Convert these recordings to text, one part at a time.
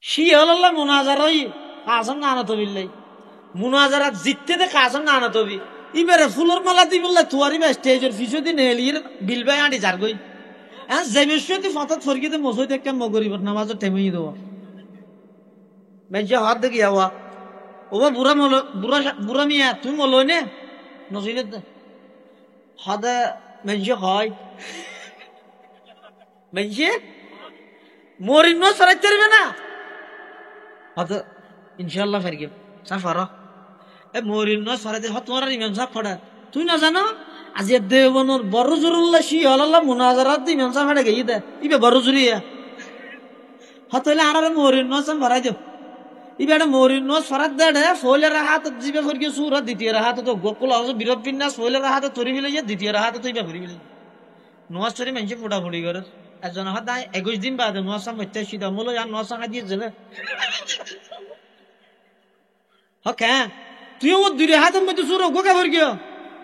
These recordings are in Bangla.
শিয়াল্লাহ মুনাজারই কাসম না আনত বিল্লাই মুনাজারাত জিততে দে কাসম না আনত বি ইবারে ফুলের মালা দি বললে তুয়ারি বা স্টেজের পিছু দি নেলির বিলবাই আঁটি যার গই হ্যাঁ জেমেশ্বরী ফতত ফরকিতে মসজিদ একটা মগরিব নামাজের টেমিয়ে দেবো বেঞ্চে হাত দেখি যাওয়া ও বুড়া মলো বুড়া বুড়া মিয়া তুমি মলো নে নসিলে হাদে বেঞ্চে হয় বেঞ্চে মরিন সরাই চলবে না হয়তো ইনশাল্লাহ ফেরগে সাফার এ মরিন সরাইতে হত তোমার ইমাম সাহেব ফড়া তুই না জানো আজি দেবনর বড় জরুল্লাহ শিয়াল্লাহ মুনাজারাত দি ইমাম সাহেব ফড়া গই দে ইবে বড় জুরিয়া হত হইলে আর মরিন সাম ভরাই দিও ইবে একটা মরিন সরাত দে ফইলে রাহাত জিবে ফরগে সুরা দ্বিতীয় রাহাত তো গোকুল আজ বিরব বিন্যাস ফইলে রাহাত তরি ফেলে দ্বিতীয় রাহাত তো ইবে ফরি ফেলে নোয়াজ চরি মেনছে ফুটা ফুটি করে একজন হাত 21 দিন বাদে নোয়াসাম হইতে সিধা মূল আর নোয়াসাম দিয়ে জেলে হ্যাঁ তুই ও দুই হাতের মধ্যে সুর গোকা ভর গিয়া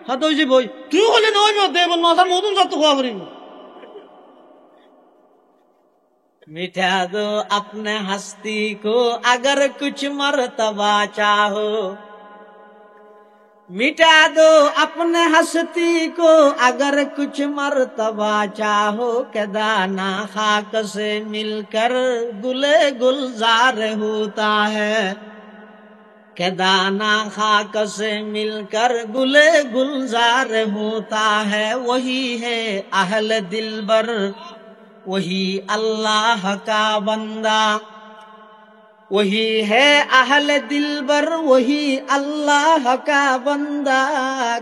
হাত হয়েছে বই তুই হলে নয় দেব নোয়াসাম মতন যত খোয়া ভরিব मिटा दो अपने हस्ती को अगर कुछ मर्तबा चाहो मिटा दो अपने हस्ती को अगर कुछ मर्तबा चाहो के दाना खाक से मिलकर गुले गुलजार होता है के दाना खाक से मिलकर गुले गुलजार होता है वही है अहल दिलबर वही अल्लाह का बंदा वही है अहल दिलबर वही अल्लाह का बंदा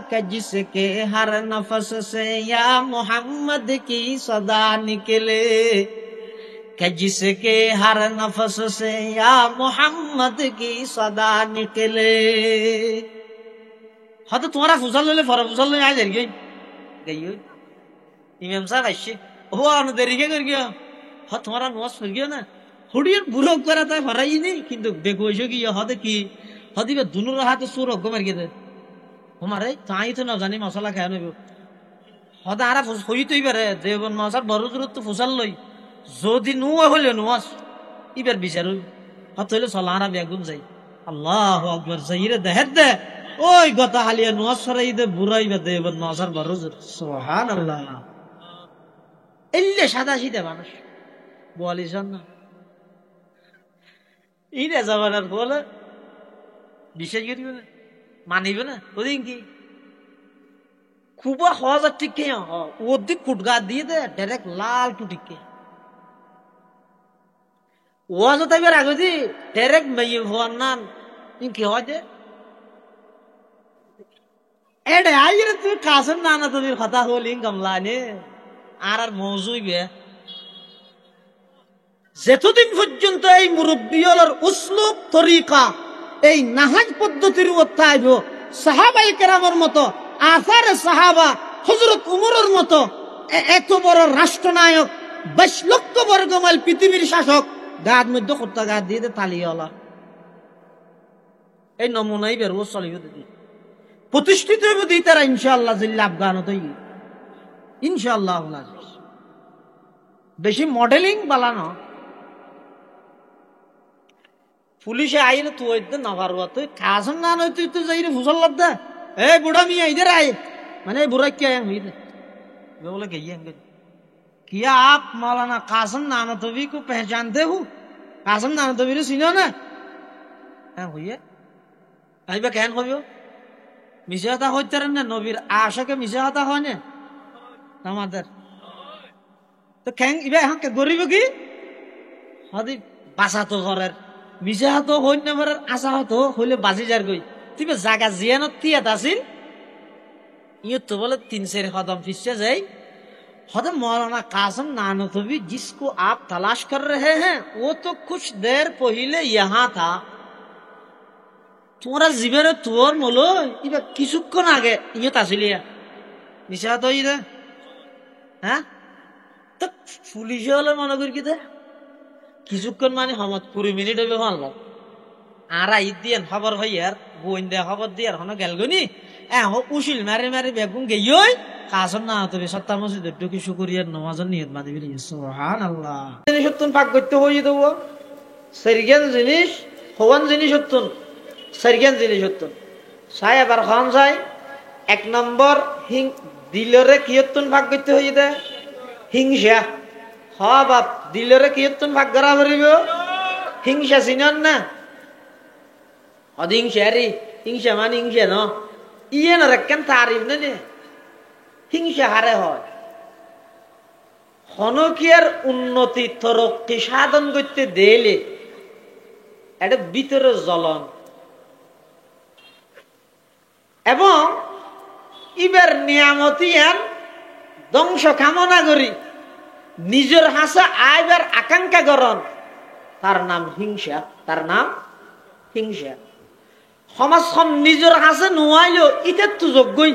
कि जिसके हर नफस से या मोहम्मद की सदा निकले कि जिसके हर नफस से या मोहम्मद की सदा निकले हाँ तो तुम्हारा फुसल ले फरा फुसल ले आ जाएगी गई इमाम साहब ऐसे हो आने देरी कर गया हाँ तुम्हारा नवाज फिर गया ना हुडियर बुरा करा था फराई नहीं किंतु बेगोशो की यह हद की हदी में दोनों रहा तो सूर होगा मर गए थे हमारे ताई तो ना जाने मसाला खाया नहीं हद आरा हुई तो इबर है देवन मसाल बरो जरूरत तो फुसल लोई जो दिन हुआ हो ले नवाज इबर बिचारो हद तो ले सलाना बेगुन जाई अल्लाह अकबर सही रे दहद दे ओए गता हालिया नवाज फराई दे बुरा इबर देवन मसाल बरो जरूरत सुभान अल्लाह इल्ले सादा सीधे मानुष बोलिसन ना इने जमानार बोले विशेष करी बोले मानिबे ना ओदिन की खूबा हवाजा टिके ओदिक कुटगा दिए दे डायरेक्ट लाल टू टिके ওয়াজও তাইবার আগে দি ডাইরেক্ট মেয়ে হওয়ার নাম ইনকি হয় দে এডে আইরে তুই কাসম না না তুমি কথা হল ইনকামলা নে আর মৌজুই বে যতদিন পর্যন্ত এই মুরব্বিয়লের উসলুব তরিকা এই নাহাজ পদ্ধতির উত্থাইব সাহাবায়ে কেরামের মতো আসারে সাহাবা হযরত উমরের মতো এত বড় রাষ্ট্রনায়ক 22 লক্ষ বর্গ মাইল পৃথিবীর শাসক গাদ মধ্যে কুত্তা গাদ দিয়ে তালিয়ালা এই নমুনাই বের চলিব দিদি প্রতিষ্ঠিত হইব দি তারা ইনশাআল্লাহ জিল্লা আফগানত ইনশাআল্লাহ বেশি মডেলিং বালানো পুলিশে আইলে তুই নাভারবা তুই কাসম না নয় তুই তো যাই রে ফুসল দে এ বুড়া মিয়া ইধর আয় মানে বুড়া কে হুই दे बोले गई क्या आप मौलाना कासम नानतवी को पहचानते हो कासम नानतवी रे চিনো না হ্যাঁ হইয়ে আইবা কেন কইও মিছা কথা হইতারেন না নবীর আশাকে মিছা কথা হয় না আমাদের তো কেন ইবা এখন কে গরিব কি হদি বাসা তো ঘরের মিছা তো হই না মরার আশা হতো হইলে বাজি যার গই তুই জায়গা জিয়ানত তিয়াত আছিল ইয়ে তো বলে 3-4 কদম পিছে যাই हद मौलाना कासम नानतवी जिसको आप तलाश कर रहे हैं वो तो कुछ देर पहले यहाँ था तुम्हारा जीवन তোর মলো ইবা কিছুক্ষণ আগে ইয়ে তাছিলিয়া নিশা তো ইদে হ্যাঁ তো পুলিশ হলে মনে করি কিতে কিছুক্ষণ মানে হমত 20 মিনিট হবে ভালো আর ঈদ দিয়ে খবর ভাই আর বোন দে খবর দিয়ে আর হনো গেলগনি উশিল মারি মারি বেগুন গেই কাসম না তবে সত্তা মসজিদ ঢুকে শুকরিয়ার নামাজের নিয়ত বাঁধি বিলি সুবহানাল্লাহ সত্যন পাক করতে হই দেব সেরিগেন জিনিস হওয়ান জিনিস হতুন, সেরিগেন জিনিস হতুন। চাই এবার খান চাই 1 নম্বর দিলরে কি হতুন ভাগ করতে হয়ে দে হিংসা। হ বাপ, দিলরে কি হতুন ভাগ করা পারিব হিংসা। চিনন না হিংসা রে, হিংসা মানে হিংসা ন ইয়ে না কেন তারিফ নে হিংসা হারে হয়। হনকিয়ার উন্নতি তরক্কি সাধন করতে দিলে এটা ভিতরে জ্বলন, এবং ইবার নিয়ামতি আন ধ্বংস কামনা করি নিজের হাসা আইবার আকাঙ্ক্ষা করন, তার নাম হিংসা, তার নাম হিংসা। সমাজখন নিজের হাসে নোয়াইলেও ইতে তো যোগ্যই।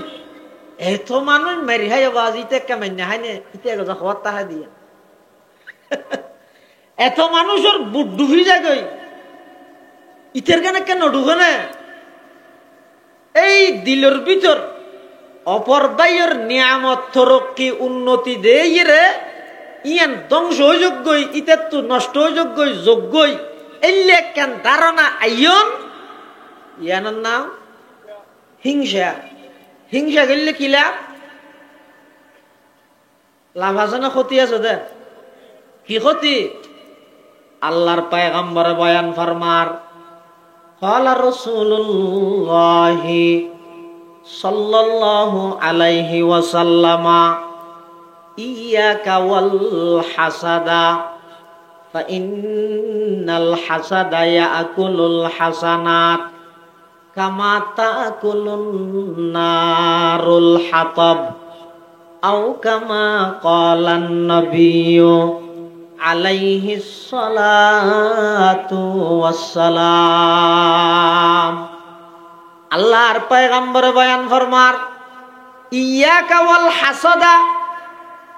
এত মানুষ মারি হাই আওয়াজ ইতে কেমন হাই নে ইতে হওয়ার তাহা দিয়া এত মানুষের বুট ডুবি যায় গই ইতের কেন কেন ডুবে না। এই দিলের ভিতর অপর বাইয়ের নিয়ামত তরক্কি উন্নতি দেই রে ইয়ান ধ্বংস যোগ্যই ইতে তো নষ্ট যোগ্যই যোগ্যই এলে কেন ধারণা আইয়ন ইয়ানোর নাম হিংসা। হিংসা করলে কি লাভ? লাভ আছে না ক্ষতি আছে? দে কি ক্ষতি? আল্লাহর পয়গম্বরে বয়ান ফরমার ক্বালা রাসূলুল্লাহি সাল্লাল্লাহু আলাইহি ওয়াসাল্লামা ইয়াকা ওয়াল হাসাদা ফা ইন্নাল হাসাদা ইয়াকুলুল হাসানাত কামা তাকুলুন নারুল হাতাব আও কামা ক্বালান নবিয়্যু আলাইহিস সালাতু ওয়াসসালাম। আল্লাহর পয়গম্বর বয়ান ফরমার ইয়াকা ওয়াল হাসাদা,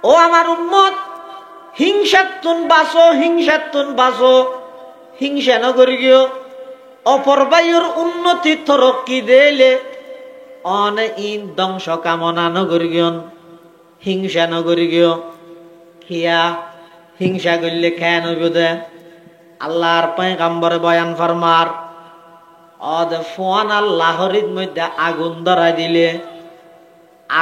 ও আমার উম্মত হিংসাতুন বাসো, হিংসাতুন বাসো, হিংসা ন করি গিয়ে অপর বায়ুর উন্নতি তরক্কি দেলে অনে ইন ধ্বংস কামনা ন করি গিয়ন, হিংসা ন করি গিয়ে খিয়া হিংসা করলে খেয়া নইব দে। আল্লাহর পয়গম্বর বয়ান ফরমার অদ ফোয়ান আল্লাহরির মধ্যে আগুন ধরাই দিলে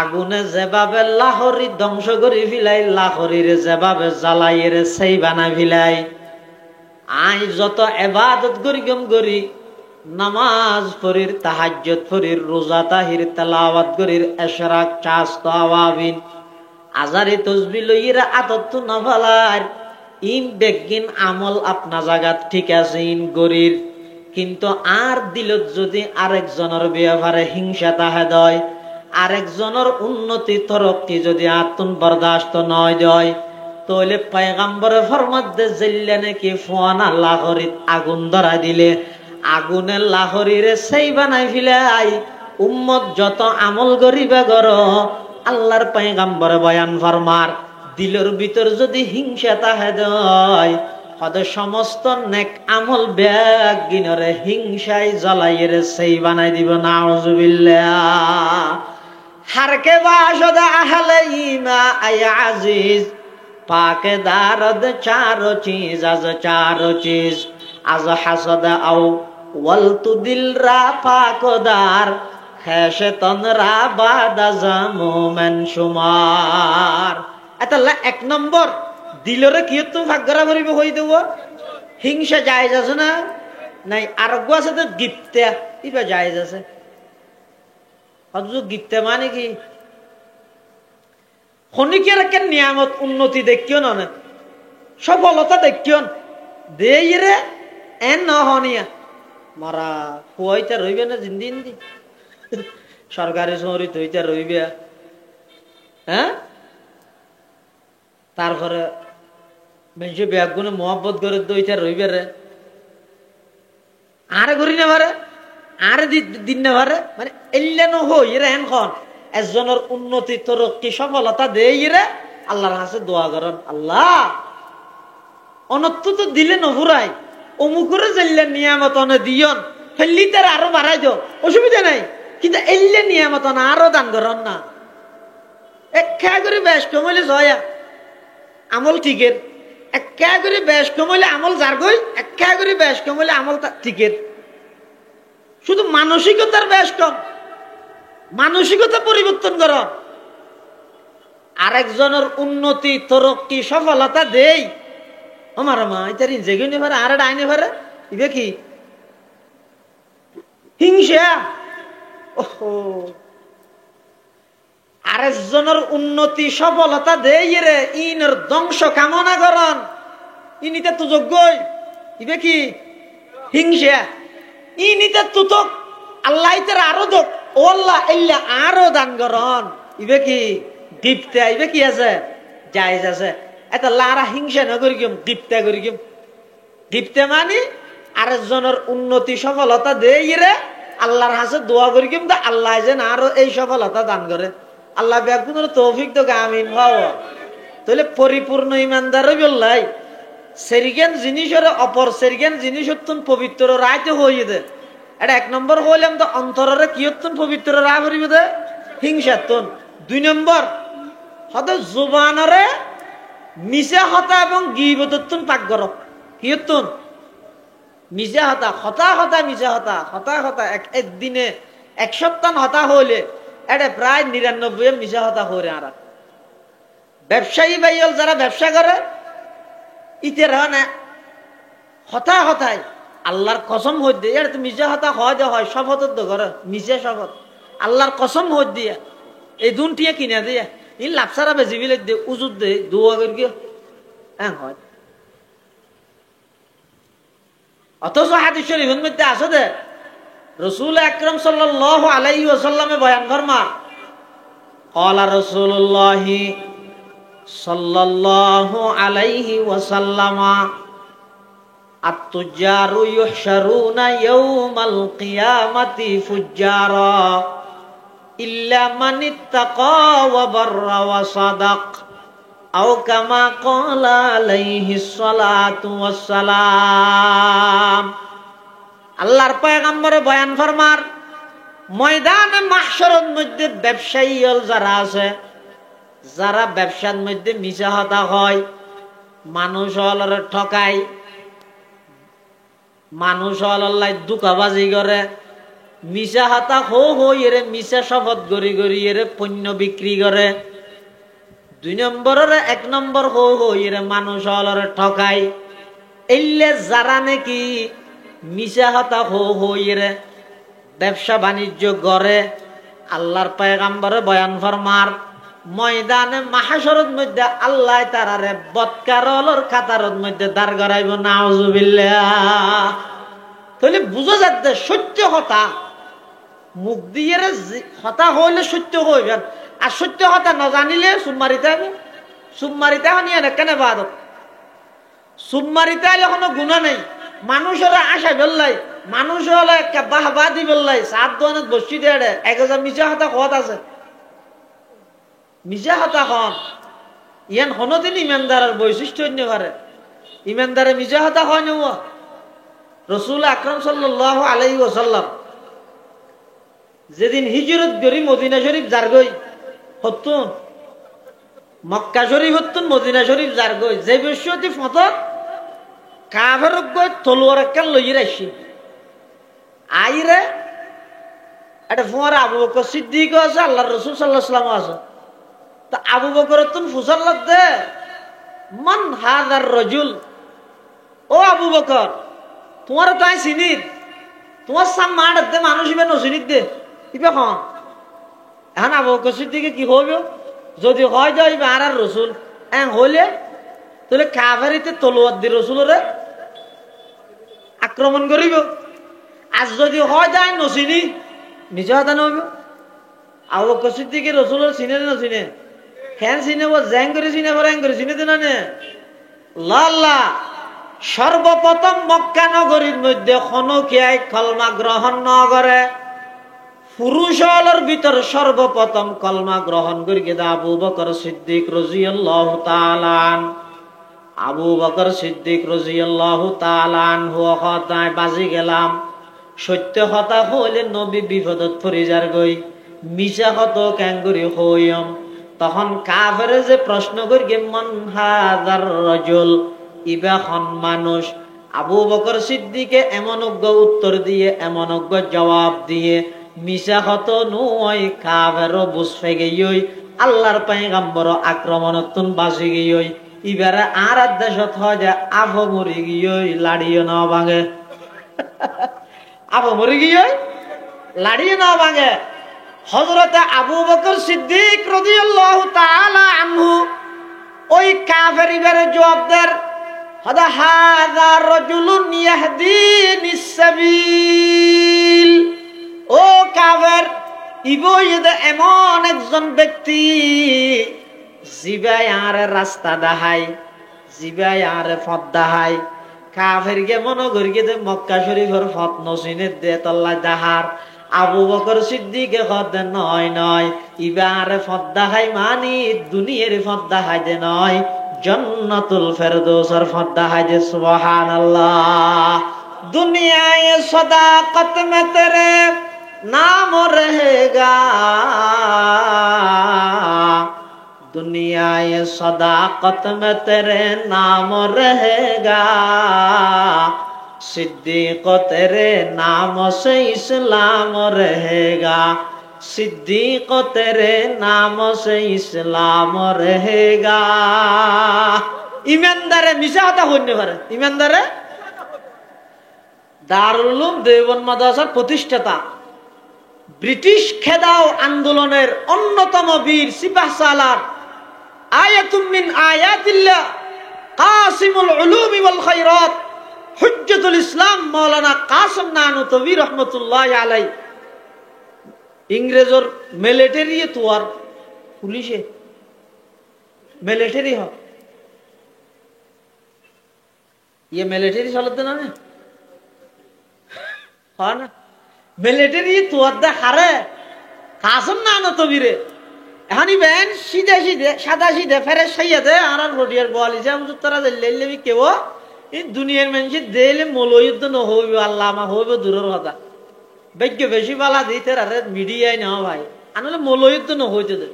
আগুনে যেভাবে লাহরি ধ্বংস করে ফিলাই, লাহরিরে যেভাবে জ্বালাইয়ের সেই বানাই ফিলাই। আই যত এবাদত করি গম করি, নামাজ পড়ির, তাহাজ্জুদ পড়ির, রোজা তাহির, তেলাওয়াত করির, ইশরাক, চাস্ত, আওয়াবিন, আজারি তসবিহ লইরা আদত না ভালার ইন বেগিন আমল আপনা জাগাত ঠিক আছে ইন গরির, কিন্তু আর দিলত যদি আরেকজনের ব্যাপারে হিংসা তাহে দয়, আরেকজনের উন্নতি তরক্কি যদি আত্মন বরদাস্ত নয় দয়, তাহলে পয়গম্বরে ফরমাত দে জেল্লে নাকি ফোয়ানা লাহরিত আগুন ধরা দিলে আগুনের লাহরিরে সেই বানাই ফিলাই। উম্মত যত আমল করিবে গর, আল্লাহর পয়গম্বরে বয়ান ফরমার দিলের ভিতর যদি হিংসা তাহে দয় হদে সমস্ত নেক আমল ব্যাগ গিনরে হিংসায় জ্বালাইয়ের সেই বানাই দিব। নাউজুবিল্লাহ। হারকে বাসদ আহলে ইমা আয় আজিজ পাকে দারদ চারো চিজ, আজ চারো চিজ আজ হাসদ আও ওয়ালতু দিল রা পাকদার হেসে তনরা বাদা জামুমেন সুমার। এটা 1 নম্বর দিলরে কি তুমি ভাগ্যরা ভরিব হই দেব হিংসা জায়েজ আছে না নাই? আর গো আছে তো গিফতে ইবা জায়েজ আছে। গিফতে মানে কি খনিকের কেন নিয়ামত উন্নতি দেখিও না, সফলতা দেখিও দেই রে এন নহনিয়া মারা খুয়াইতে রইবে না জিন্দিন দি সরকারি শহরিত হইতে রইবে। হ্যাঁ, তারপরে বেশি ব্যাগুনে মহব্বত করে দইতে রইবে রে আরে করি না পারে, আরে দিন না পারে, মানে এলেনো হই রে এখন একজনের উন্নতি তরক্কি সফলতা দেই রে আল্লাহর কাছে দোয়া করেন, আল্লাহ অনত্য তো দিলে নভুরাই অমুকরে জানলে নিয়ামত অনে দিয়ন ফেললি তার আরো বাড়াই দিও, অসুবিধা নাই, কিন্তু এলে নিয়ামত আরো দান করেন না। এক খেয়া করে বেশ কমলে জয়া আমল ঠিকের একা করে বেশ কমলে আমল যার গই, একা করে বেশ কমলে আমল টিকেট। শুধু মানসিকতার বেশ কম, মানসিকতা পরিবর্তন কর। আরেকজনের উন্নতি তরক্কি সফলতা দেই, আমার মা এটার জেগে নে পারে, আর ডাইনে পারে, ইবে কি হিংসা। ওহো, আরেকজনের উন্নতি সফলতা দেই রে ইনের ধ্বংস কামনা করন, ইনিতে তো যোগ্যই, ইবে কি হিংসা। ইনিতে তুতক আল্লাহ ইতার আরো দোক, ও আল্লাহ এল্লা আরো দান করন, ইবে কি গিফটে, ইবে কি আছে জায়েজ আছে। এটা লারা হিংসা না করি গিম, গিফটে করি গিম। গিফটে মানে আরেকজনের উন্নতি সফলতা দেই রে আল্লাহর হাতে দোয়া করি গিম, আল্লাহ যেন আরো এই সফলতা দান করে। আল্লাহ ব্যাগুনের তৌফিক তো আমিন ভাও। তাহলে পরিপূর্ণ ইমানদার বললাই সেরিগেন জিনিসের অপর সেরিগেন জিনিস হতুন পবিত্র রায়তে হয়ে দে। এটা এক নম্বর হইলাম তো অন্তরের কি হতুন পবিত্র রায় করিব দে হিংসাতুন। দুই নম্বর হতে জুবানরে মিশা হতা এবং গিবতুন পাক কর। কি হতুন মিশা হতা, হতা হতা মিশা হতা, হতা হতা একদিনে এক সপ্তাহ হতা হইলে এটা প্রায় ৯৯ মিশা হতা হরে। আর ব্যবসায়ী ভাইল যারা ব্যবসা করে ইতের না হতা হতায় আল্লাহর কসম হই দিয়ে, এটা তো মিশা হতা হয় যে হয় শপথ তো করে মিশা শপথ আল্লাহর কসম হই দিয়ে এই দুনটিয়ে কিনে দিয়ে ই লাপসারা বেশি বিলে দিয়ে উজুত দে দোয়া করি গিয়ে হ্যাঁ হয়। অথচ হাদিস শরীফের মধ্যে আছে দে রাসূল আকরাম সাল্লাল্লাহু আলাইহি ওয়াসাল্লামে বয়ান ফরমা, ক্বালা রাসূলুল্লাহ সাল্লাল্লাহু আলাইহি ওয়াসাল্লামা আত-তুজারু ইউহশারুনা ইয়াওমাল কিয়ামাতি ফুজ্জারা ইল্লা মান ইত্তাকা ওয়া বাররা ওয়া সাদাক আও কামা ক্বালা আলাইহিস সালাতু ওয়াস সালাম। আল্লাহর পয়গম্বরে বয়ান ফরমার ময়দানে মাহশরের মধ্যে ব্যবসায়ী যারা আছে, যারা ব্যবসার মধ্যে মিশা হতা হয়, মানুষ হলের ঠকায়, মানুষ হল্লাই দুকাবাজি করে, মিশা হতা হই এরে মিশা শপথ গড়ি গড়ি এরে পণ্য বিক্রি করে। দুই নম্বরের এক নম্বর হই এরে মানুষ হলের ঠকায়। এইলে যারা নাকি মিশা হতা হই এরে ব্যবসা বাণিজ্য করে, আল্লাহর পয়গম্বরে বয়ান ফরমার ময়দানে মাহশরের মধ্যে আল্লাহ তারারে বদকারর খাতারের মধ্যে দাঁড় করাইব। নাউজুবিল্লাহ। তাহলে বুঝা যাচ্ছে সত্য হতা মুখ দিয়ে হতা হইলে সত্য হইবেন, আর সত্য হতা না জানিলে সুমারিতে সুমারিতে নিয়ে কেন বাদ সুমারিতে আইলে কোনো গুণা নেই। মানুষের আশা বেললাই, মানুষ হলে বাহবা দি বেললাই, সাত দোয়ানত বসি দেড়ে ১০০০ মিশা হতা কত আছে, মিশা হতা হন ইয়ান হনদিন ইমানদারের বৈশিষ্ট্য অন্য ঘরে। ইমানদারে মিশা হতা হয় নেব। রাসূল আকরাম সাল্লাল্লাহু আলাইহি ওয়াসাল্লাম যেদিন হিজরত করি মদিনা শরীফ যার গই হতুন, মক্কা শরীফ হতুন, মদিনা শরীফ যার গই, যে বৈশ্যতি ফতর কাফের গই তলোয়ার একটা লইয়ে রাখছি আইরে এটা ফোয়ার আবু বকর সিদ্দিক আছে, আল্লাহর রাসূল সাল্লাল্লাহু আলাইহি ওয়াসাল্লাম আছে। তা আবু বকর তুন ফুসাল্লাত দে মান হাদার রাজুল, ও আবু বকর তোমার তো আই চিনিত, তোমার সাম মার দে মানুষ ইবে নচিনিত দে ইবে খন। এখন আবু বকর সিদ্দিকে কি হইব যদি হয় যায় ইবে আর রসুল হইলে তাহলে কাফেরিতে তলোয়ার দি রসুলরে আক্রমণ করিব। আর যদি হয় যায় নচিনি নিজে হাতে নইব। আবু বকর সিদ্দিকে রসুলের চিনে নচিনে ফ্যান চিনেব, জ্যাং করে চিনে পরে করে চিনেতে না নে লাল্লা। সর্বপ্রথম মক্কা নগরীর মধ্যে খনকিয়ায় কলমা গ্রহণ ন করে পুরুষের ভিতর সর্বপ্রথম কলমা গ্রহণ করি গেদা আবু বকর সিদ্দিক রাদিয়াল্লাহু তাআলা আনহু। আবু বকর সিদ্দিক রাদিয়াল্লাহু তাআলা আনহু হতায় বাজি গেলাম সত্য হতা হইলে নবী বিপদত পড়ে যার গই, মিশা হত ক্যাঙ্গুরি হইম। তখন কাফেরে যে প্রশ্ন করি মান হাযার রাজুল, ইবা খন মানুষ আবু বকর সিদ্দিকে এমন অজ্ঞ উত্তর দিয়ে এমন অজ্ঞ জবাব দিয়ে মিশা হত নয় কাবেরও বুঝ ফেগে আল্লাহর পয়গম্বর আক্রমণতুন বাসি গিয়ে ইবারে আর দেশত হয় যে আভ মরি গিয়ে লাড়িয়ে না ভাঙে আভ মরি গিয়ে লাড়িয়ে না ভাঙে হযরতে আবু বকর সিদ্দিক রাদিয়াল্লাহু তাআলা আনহু ওই কাফের ইবারে জবাব দেন হাদা হাযা রাজুলুন ইয়াহদিনিস সাবিল ও কাফের ইবইদে এমন একজন ব্যক্তি জিবাই আর রাস্তা দেখায় জিবাই আর পথ দেখায় কাফের কে মনে করি যে মক্কা শরীফের পথ নসিনে দে তল্লা দাহার আবু বকর সিদ্দিকে কদ নয় নয় ইবার পথ দেখায় মানি দুনিয়ার পথ দেখায় যে নয় জান্নাতুল ফেরদৌসের পথ দেখায় যে সুবহানাল্লাহ দুনিয়ায় সদাকত মে তেরে नाम रहेगा दुनिया ये सदाकत में तेरे नाम रहेगा सिद्दीक तेरे नाम से इस्लाम रहेगा सिद्दीक तेरे नाम से इस्लाम रहेगा ईमानदारे मिशा কথা হইতে পারে ईमानदारे দারুল উলুম দেওবন্দ মাদ্রাসার প্রতিষ্ঠাতা ব্রিটিশ খেদাও আন্দোলনের অন্যতম বীর সিপাহ সালার আয়াতুম মিন আয়াতিল্লাহ কাসিমুল উলুম ওয়াল খায়রাত হুজ্জাতুল ইসলাম মাওলানা কাসিম নানুতবী রাহমাতুল্লাহি আলাইহি ইংরেজর মিলিটারি তোয়ার পুলিশে মিলিটারি হয় ये मिलिटारी চলতে না হয় না মিলিটারি তোয়াদা হারে কাসম না না তবিরে এখানি বেন সিধে সিধে সাদা সিধে ফেরে সাইয়া দে আর রোডিয়ার বলি যে আমজু তারা দিল্লি কেউ এই দুনিয়ার মানুষ দেলে মলয়ুদ্ধ ন হইব আল্লামা হইব দূরের কথা ভাগ্য বেশি বালা দিতে আরে মিডিয়ায় না ভাই আনলে মলয়ুদ্ধ ন হইতে দে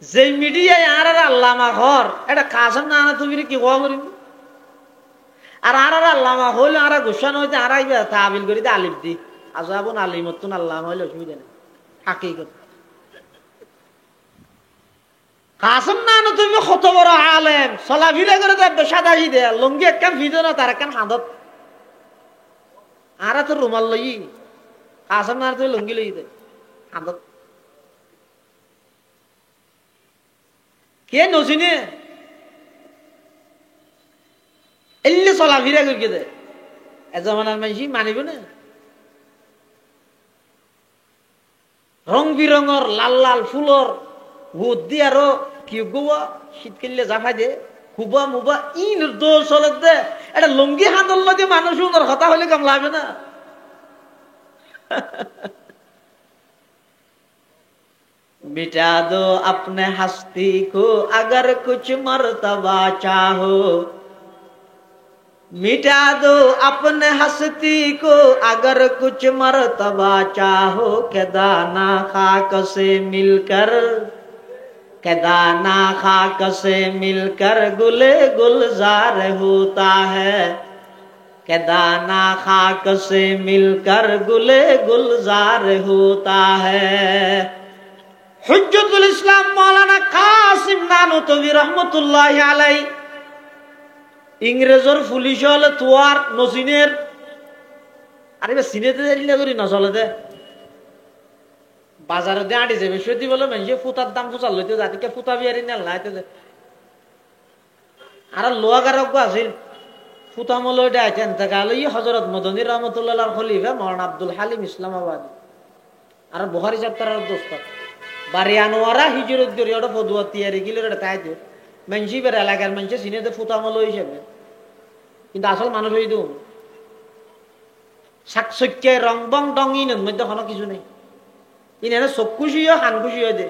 যে মিডিয়ায় আর আল্লামা ঘর এটা কাসম না না তবিরে কি হওয়া করিম আর আল্লামা হইলে আর ঘোষণা হইতে আর তাবিল করি আলিফ দি আজাবুন আলিমতুন আল্লামা হইলে অসুবিধা নেই হাকিকত কাসম না না তুমি কত বড় আলেম চলাফিরা করে যাবে সাদা সিদে লঙ্গি একখান ভিজে না তার একখান হাঁদত আর তো রুমাল লই কাসম না তুমি লঙ্গি লই দে হাঁদত কে নসিনে এলে চলাফিরা করি দে এজমানার মানুষ মানিব না রং বিরঙর লাল লাল ফুলর ভূত দিয়ে আরো কি গোয়া শীতকালে জাফাই দে খুবা মুবা ই নির্দোষ চলে দে এটা লঙ্গি হাঁদল দিয়ে মানুষ সুন্দর কথা হলে কম লাগবে না मिटा दो अपने हस्ती को अगर कुछ मर्तबा चाहो मिटा दो अपने हस्ती को अगर कुछ मर्तबा चाहो के दाना खाक से मिलकर के दाना खाक से मिलकर गुले गुलजार होता है के दाना खाक से मिलकर गुले गुलजार होता है हुज्जतुल इस्लाम मौलाना कासिम नानुतवी रहमतुल्लाहि अलैहि इंग्रेजर पुलिस हले तुआर नसिनेर আরে বে সিনেতে দিলে করি না চলে দে বাজারে দে আড়ি যাবে সত্যি বলে মানুষে ফুতার দাম ফুচাল লইতে জাতিকে ফুতা বিয়ারি না লাইতে দে আর লোয়াগারক আছিল ফুতা মলই দে আইতেন তাকালে ই হযরত মদনী রহমাতুল্লাহর খলিফা মাওলানা আব্দুল হালিম ইসলামাবাদী আর বুখারী চাপ্টারের দোস্ত বাড়ি আনোয়ারা হিজরত করি ওটা ফদুয়া তিয়ারি গিলে ওটা তাই দে মানুষই বের এলাকার মানুষে সিনেতে ফুতা মলই হিসেবে কিন্তু আসল মানুষ হই দিও শাকসক্যায় রং বং ডং ইনের মধ্যে কোনো কিছু নেই ইনারে চোখ খুশি হয় কান খুশি হয়ে দে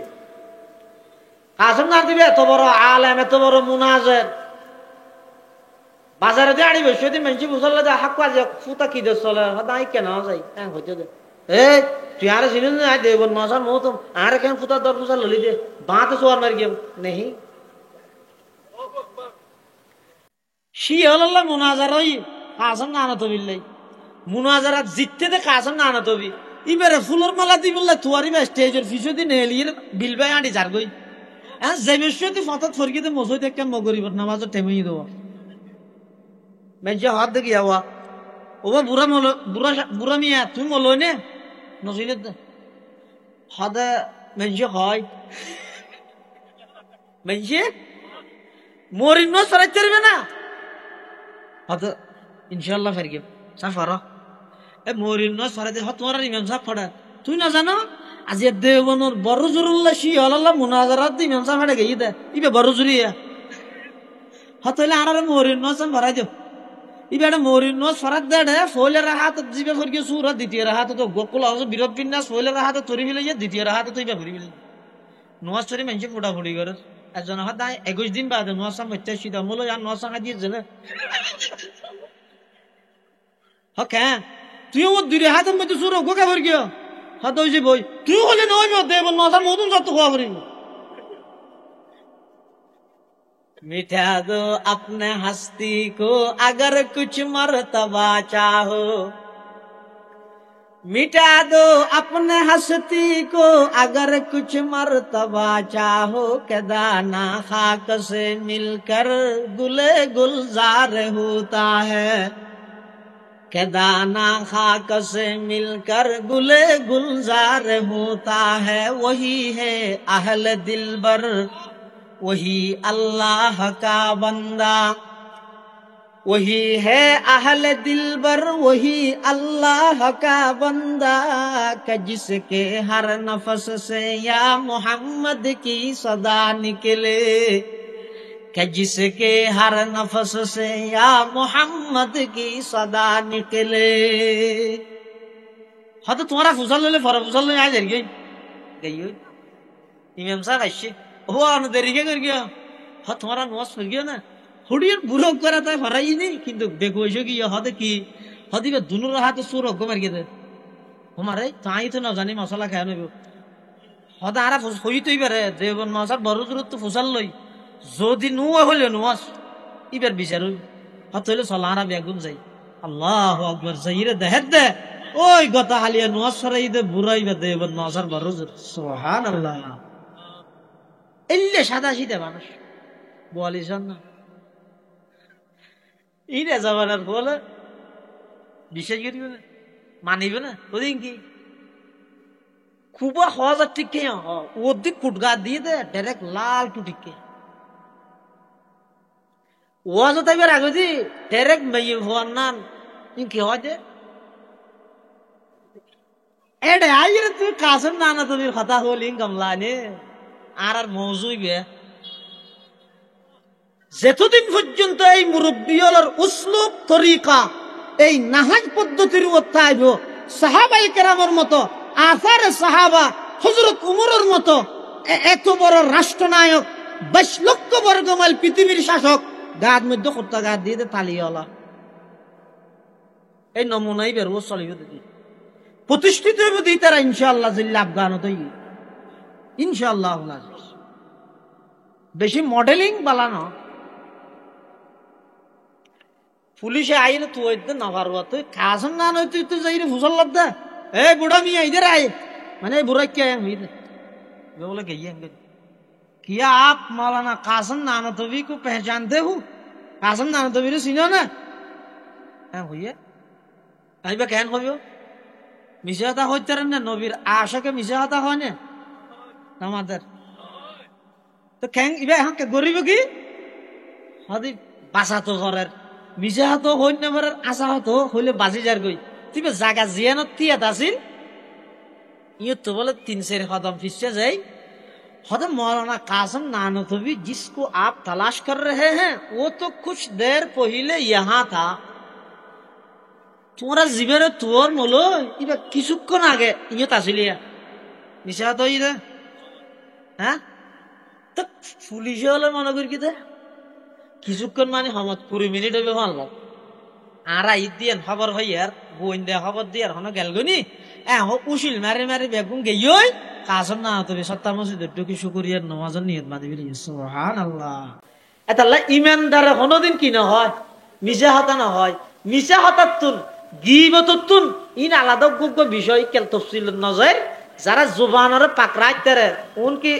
কাসম না দিবে এত বড় আলেম এত বড় মুনাজের বাজারে দিয়ে আড়ি বসে দিন মানুষ বুঝল যে হাক কাজ ফুতা কি দে চলে দাঁড়ি কেন যাই হ্যাঁ হইতে দে এই তুই আর চিনি না দেবন মাসার মৌতম আর কেন ফুতার দর ফুসা ললি দে বাঁতে চোয়ার মারি গেম নেই শিয়াল্লাহ মুনাজারই কাসম না আনা তবিল্লাই মুনাজারাত জিততে দে কাসম না আনা তবি ইবারে ফুলের মালা দি বললে তুয়ারি বা স্টেজের পিছু দি নেলিয়ে বিলবাই আঁটি যার গই হ্যাঁ জেমেশ্বরী ফতত ফরকিতে মসজিদ একটা মগরিব নামাজের টেমেই দেব মেজে হাত দেখি আওয়া ও বুড়া মল বুড়া বুড়া মিয়া তুমি মল নে নসিলে হাদা মেজে হয় মেজে মরিন ন সরাইতে পারবে না হয়তো ইনশাল্লাহ ফেরগে সাফার এ মরিন ন সরাইতে হত তোমার ইমাম সাহেব ফড়া তুই না জানো আজি দেবনর বড় জরুল্লাহ শি আল্লাহ মুনাজারাত দিন ইমাম সাহেব ফড়া গই দে ইবে বড় জুরিয়া হতলে আর মরিন ন সাম ভরাই দিও ইবে মরিন ন সরাত দে ফলে রাহাত জিবে ফরগে সুরা দ্বিতীয় রাহাত তো গোকুল আওয়াজ বিরব বিন্যাস ফলে রাহাত তরি মিলে দ্বিতীয় রাহাত তো ইবে ভরি মিলে নোয়াজ তরি মেনছে ফুটা ফুটি করে একজন হাত 21 দিন বাদে নোয়াজ সাম হচ্ছে সিধা মূল আর নোয়াজ সাম দিয়ে জেলে হ্যাঁ তুই ও দুই হাতের মধ্যে সুর গোকা ভর গিয়া হাত হয়েছে বই তুই হলে নয় দেব নশার মতন যত খোয়া ভরি मिटा दो अपने हस्ती को अगर कुछ मर्तबा चाहो मिटा दो अपने हस्ती को अगर कुछ मर्तबा चाहो के दाना खाक से मिलकर गुले गुलजार होता है के दाना खाक से मिलकर गुले गुलजार होता है वही है अहल दिलबर वही अल्लाह का बंदा वही है अहल दिलबर वही अल्लाह का बंदा कि जिसके हर नफस से या मोहम्मद की सदा निकले कि जिसके हर नफस से या मोहम्मद की सदा निकले हाँ तो तुम्हारा फुसल ले फरा फुसल ले आ जाएगी गई इमाम साहब ऐसे वो आने देरी क्या कर गया हाँ तुम्हारा नवाज फिर गया ना हुडियन बुरा करा था फराई नहीं किंतु बेगोशो की यह हद की हदी में दोनों रहा तो सूर होगा मर गए थे हमारे ताई तो ना जाने मसाला खाया नहीं वो हद आरा फुस हुई तो ही बरे देवन मसाल बरूद रुत तो फुसल लोई जो दिन हुआ हो ले नवाज इबर बिचारो हाँ तो ले सलाना बेगुन जाई अल्लाह अकबर ज़हीरे दहद दे ओए गता हालिया नवाज फराई दे बुराई में देवन मसाल बरूद सुभान अल्लाह এলে সাদা শীতে মানুষ বলিস না ইরে জমানার বলে বিশ্বাস করিবে না মানিবে না ওদিন কি খুব সহজ টিকে ওদিক কুটগা দিয়ে দে ডাইরেক্ট লাল টুটিকে ওয়াজ তাইবার আগে দি ডাইরেক্ট মেয়ে হওয়ার নাম কি হয় যে এডে আইরে তুই কাসম না না তুমি কথা হলি কমলানে আর আর মৌজুই বে যতদিন পর্যন্ত এই মুরব্বিয়লের উসলুব তরিকা এই নাহাজ পদ্ধতির উত্থাইব সাহাবায়ে কেরামের মতো আসারে সাহাবা হযরত উমরের মতো এত বড় রাষ্ট্রনায়ক 22 লক্ষ বর্গমাইল পৃথিবীর শাসক গাদ মধ্যে কত গাদ দিয়ে তালিয়ালা এই নমুনাই বের ও চলিবে দেখি প্রতিষ্ঠিত হইব দি তারা ইনশাআল্লাহ জিল্লা আফগান হতই ইনশাআল্লাহ বেশি মডেলিং বালানো পুলিশে আইলে তুই না পারবা তুই কাসম না নয় তুই তো যাইরে ফুসল লদ্দা এ বুড়া মিয়া ইধর আয় মানে বুড়া কে আমি बोले गई है किया आप मौलाना कासम नानतवी को पहचानते हो कासम नानतवी रे सिनो ना হইয়া আইবা কেন কইও মিছা কথা হইতার না নবীর আশাকে মিছা কথা হয় না আমাদের তো কেন ইবা এখন কে গরিব কি হদি বাসা তো করার মিছা তো হই না মরার আশা তো হইলে বাজি যার গই তুমি জায়গা জিয়ানত তিয়াত আছিল ইয়ে তো बोले 3-4 कदम पीछे जाए खुद मौलाना कासम नानतवी जिसको आप तलाश कर रहे हैं वो तो कुछ देर पहले यहाँ था तुम्हारा जीवन তোর মলো ইবা কিছুক্ষণ আগে ইয়ে তাসিলিয়া নিশা তো ইদে হ্যাঁ তো পুলিশে হলে মনে করি কি কিছুক্ষণ মানে হমত 20 মিনিট হইবে ভালো আর ঈদ দিয়ে খবর হই আর বোন দে খবর দিয়ে আর হন গেলগনি উশিল মারি মারি বেগুন গেই কাসম না তবে সত্তা মসজিদ ঢুকি শুকরিয়ার নামাজের নিয়ত বাঁধি সুবহানাল্লাহ এতাল্লা ইমানদারে কোনোদিন কি না হয়, মিশা হতা না হয়। মিশা হতাতুন গিবতুন ইন আলাদা যোগ্য বিষয় কেল তফসিল নজর। যারা জুবানের পাকড়াইতারে উন কি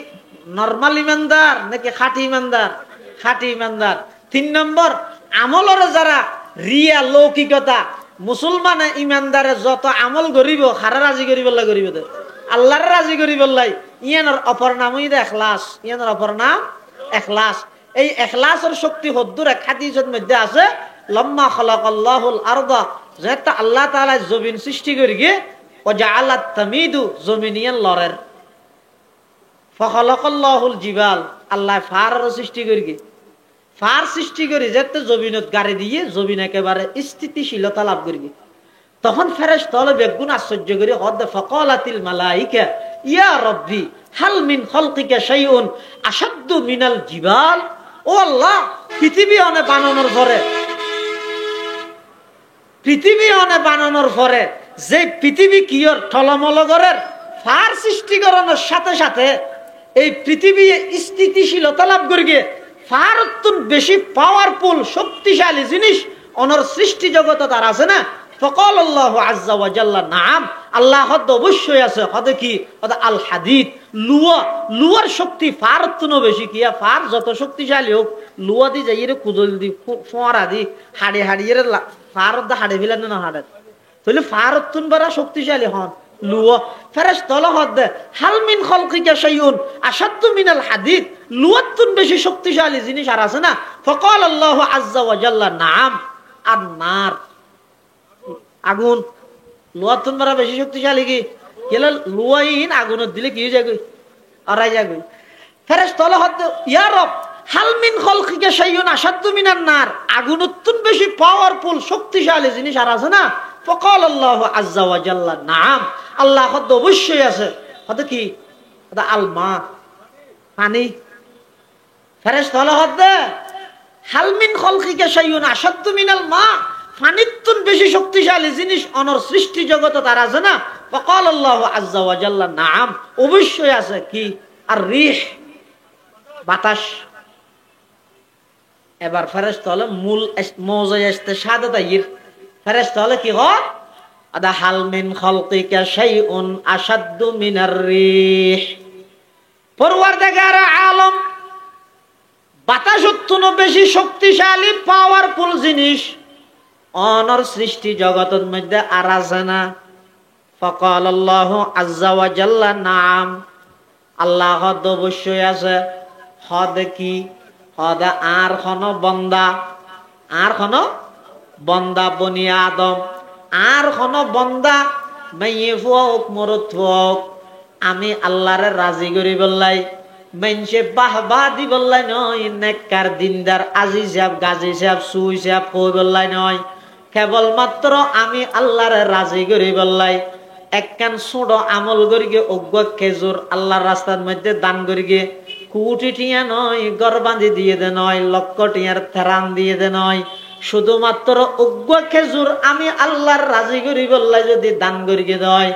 নরমাল ইমানদার নাকি খাঁটি ইমানদার? খাঁটি ইমানদার। 3 নম্বর আমলর যারা রিয়া লৌকিকতা, মুসলমানে ইমানদারে যত আমল করিব খারা রাজি করিব করিব দে আল্লাহর রাজি করিব লাই ইয়ানোর অপর নামই দে এখলাস। ইয়ানোর অপর নাম এখলাস। এই এখলাসের শক্তি হদ্দুর এক হাদিসের মধ্যে আছে, লম্মা খালাকাল্লাহুল আরদা, যেটা আল্লাহ তাআলা জমিন সৃষ্টি করি গিয়ে ও জাআলাত তামিদু জমিনিয়ান লরের ফাখালাকাল্লাহুল জিবাল, আল্লাহ ফারের সৃষ্টি করি গিয়ে ফার সৃষ্টি করি যেতে জমিনত গাড়ি দিয়ে জমিন একেবারে স্থিতিশীলতা লাভ করি। তখন ফেরেশতা হলো বেগুন আশ্চর্য করে হদ ফাকালাতিল মালাইকা ইয়া রব্বি হাল মিন খালকিকা শাইউন আশাদ্দু মিনাল জিবাল। ও আল্লাহ, পৃথিবী অনে বানানোর পরে যে পৃথিবী কিয়র ঠলমলগরের ফার সৃষ্টিকরণের সাথে সাথে এই পৃথিবী স্থিতিশীলতা লাভ করি গিয়ে ফার অত্যন্ত বেশি পাওয়ারফুল শক্তিশালী জিনিস অনর সৃষ্টি জগত তার আছে না। ফকাল আল্লাহু আজ্জা ওয়া জাল্লা নাম, আল্লাহ হদ অবশ্যই আছে। হদ কি? হদ আল হাদিদ, লুয়া। লুয়ার শক্তি ফার অত্যন্ত বেশি। কিয়া ফার যত শক্তিশালী হোক লুয়া দি যাই রে কুদল দি ফোঁড়া দি হাড়ে হাড়িয়ে ফার দা হাড়ে ফেলেন না হাড়ে তাহলে ফার অত্যন্ত বড় শক্তিশালী হন লুয়া। ফেরেশতা হদ হাল মিন খালকিকা শাইউন আশাদ্দু মিনাল হাদিদ, লুয়াতুন বেশি শক্তিশালী জিনিস আর আছে না। ফকাল আল্লাহু আজ্জা ওয়া জাল্লা নাম, আর নার আগুন। লুয়াতুন বড় বেশি শক্তিশালী কি? কেলা লুয়াইন আগুনত দিলে কি হয়ে যাবে? আরাই যাবে। ফেরেশতা হদ ইয়া রব হাল মিন খালকিকা শাইউন আশাদ্দু মিনান নার, আগুনতুন বেশি পাওয়ারফুল শক্তিশালী জিনিস আর আছে না। ফকাল আল্লাহু আজ্জা ওয়া জাল্লা নাম, আল্লাহ হদ অবশ্যই আছে। হদ কি? হদ আল মা, পানি। ফেরেশতা হদ হাল মিন খালকিকা শাইউন আশাদ্দু মিনাল মা, পানিতুন বেশি শক্তিশালী জিনিস অনর সৃষ্টি জগত তার আছে না। ফকাল আল্লাহু আজ্জা ওয়া জাল্লা নাম, অবশ্যই আছে। কি? আর রিহ, বাতাস। এবার ফেরেশতা হলো মূল মৌজায় আসতে সাদা তাইর। ফেরেশতা হলো কি হয়? আদা হাল মিন খালকিকা শাইউন আশাদ্দু মিনার রিহ। পরওয়ারদিগার আলম, বাতাস অত্যন্ত বেশি শক্তিশালী পাওয়ারফুল জিনিস অনর সৃষ্টি জগতের মধ্যে আর আছে না। ফকাল আল্লাহু আজ্জা ওয়া জাল্লা নাম, আল্লাহ হদ অবশ্যই আছে। হদ কি? হদ আর খন বন্দা, আর খন বন্দা বনি আদম, আর খন বন্দা মাইয়ে ফুয়াক মরত ফুয়াক আমি আল্লাহরে রাজি করি বললাই, মানুষে বাহবা দি বললাই নয়, নেককার দিনদার আজি সাহেব গাজী সাহেব সুই সাহেব কই বললাই নয়, কেবলমাত্র আমি আল্লাহরে রাজি করি বললাই। একখান ছোট আমল করি গে অজ্ঞ খেজুর আল্লাহর রাস্তার মধ্যে দান করি গে, কুটি টিয়া নয়, গড় বাঁধি দিয়ে দে নয়, লক্ষ টিয়ার থেরান দিয়ে দে নয়, শুধুমাত্র অজ্ঞ খেজুর আমি আল্লাহর রাজি করি বললাই যদি দান করি গে দেয়,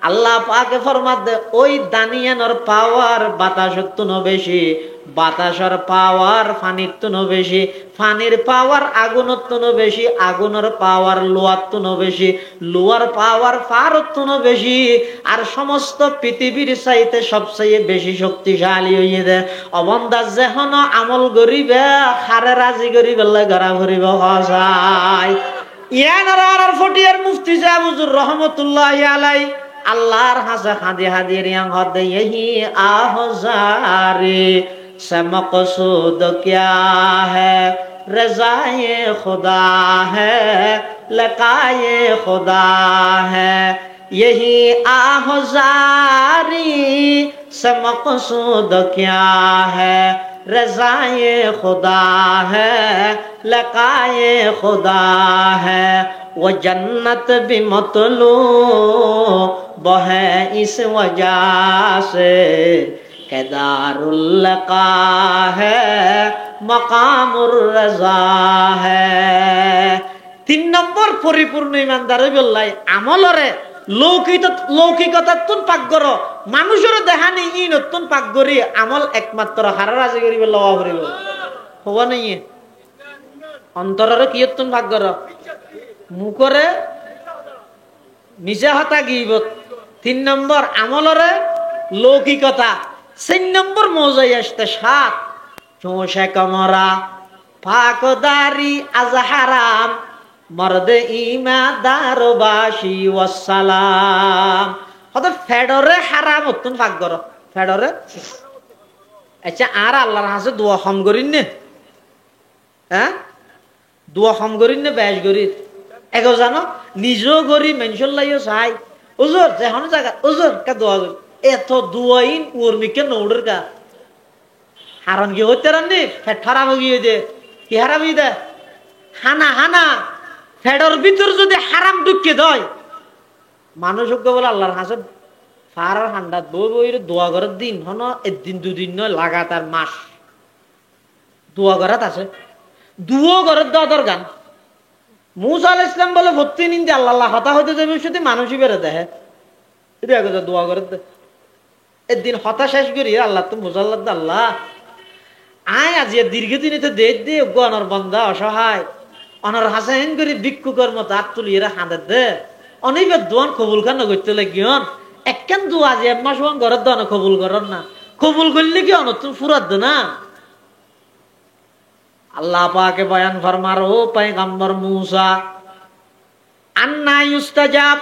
আল্লাহ পাকে ফরমাত দে ওই দানিয়ানোর পাওয়ার বাতাসের তুনো বেশি, বাতাসের পাওয়ার ফানির তুনো বেশি, ফানির পাওয়ার আগুনের তুনো বেশি, আগুনের পাওয়ার লোয়ার তুনো বেশি, লোয়ার পাওয়ার ফারের তুনো বেশি। আর সমস্ত পৃথিবীর চাইতে সবচেয়ে বেশি শক্তিশালী হইয়ে দে অবন্দা যেহন আমল করিবে হারে রাজি করিবে গড়া ভরিব হসাই। ইয়ানার ফটিয়ার মুফতি সাহেব হুজুর রহমতুল্লাহি আলাইহি আল্লাহর হাসে খাদি হাদি রিয়াং হদে यही आहजारे से मकसूद क्या है, रज़ाए खुदा है, लकाए खुदा है, यही आहजारी से मकसूद क्या है, रज़ाए खुदा है, लकाए खुदा है, वो जन्नत भी मतलूब है इस वजह से कि दारुल लका है मकामुर रज़ा है। 3 নম্বর পরিপূর্ণ ইমানদার বললাই আমলরে লৌকিকতার তুন পাকগর মানুষের দেহানি ই নতুন পাকগরি আমল একমাত্র হারা রাজি করিবে লওয়া করিব হওয়া নেই অন্তরের কিয়তুন ভাগ্যর মুখরে মিশা হতা গিবত 3 নম্বর আমলরে লৌকিকতা 4 নম্বর মজাই আসতে 7 চোষে কমরা ফাকদারি আজহারাম মর্দে ইমাদার বাসি ওয়াসসালাম হত ফেডরে হারাম অতুন ভাগ্যর ফেডরে আচ্ছা আর আল্লাহর হাসে দোয়া হম করিন নে হ্যাঁ দোয়া হম করিন নে বেশ করির এগো জানো নিজেও করি মেনশন লাইও চাই ওজোর যেহন জায়গা ওজোর কা দোয়া করি এত দোয়াইন উর্মিকে নৌড়ের কা হারাম কি হইতে রান্নি ফেট হারাম গিয়ে দে কি হারাম দে হানা হানা ফেডর ভিতর যদি হারাম ঢুকে দেয় মানুষকে বলে আল্লাহর হাসে ফারার হান্ডাত বই বইরে দোয়া করার দিন হন একদিন দুদিন নয় লাগাতার মাস দোয়া করাত আছে দুও করার দাদর গান মুসা আলাইহিস সালাম বলে ভর্তি নিন্দে আল্লাহ হতা হইতে যাবে শুধু মানুষই বেড়ে দেহে এটা আগে দোয়া করে দে একদিন হতা শেষ করি আল্লাহ তো মুসা আল্লাহ আয় আজি দীর্ঘদিনে তো দে দে অনর বন্ধা অসহায় অনর হাসাইন করি ভিক্ষুকর মতো হাত তুলিয়ে হাঁদে দে অনেকবার দোয়ান কবুল খান করতে লাগিয়ন একখান দোয়া আজি এক মাস ঘরের দোয়ান কবুল করেন না কবুল করলে কি অনতুন ফুরাত না আল্লাহ পাকে বয়ান ফরমার ও পয়গম্বর মুসা আন্না ইউস্তাজাব